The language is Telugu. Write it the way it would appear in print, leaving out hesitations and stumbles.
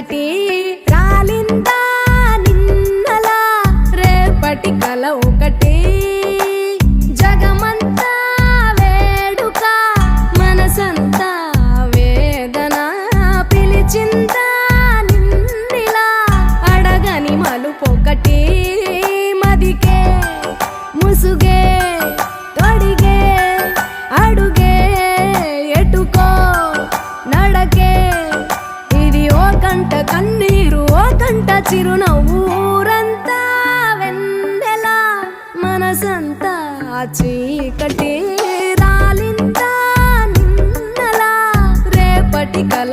చీకటి రాలిందా నిన్నలా రేపటి కల ఒకటి జగమంతా వేడుక మనసంతా వేదన పిలిచిందా నిన్నిలా అడగని మలుపొకటి మదికే ముసుగే తొడిగే అడుగే ఎటుకో నడకే ఇది ఓ కంట కన్నీరు ఓ కంట చిరునవ్వు ఊరంతా వెన్నెల మనసంతా చీకటి రాలిందా నిన్నలా రేపటి కల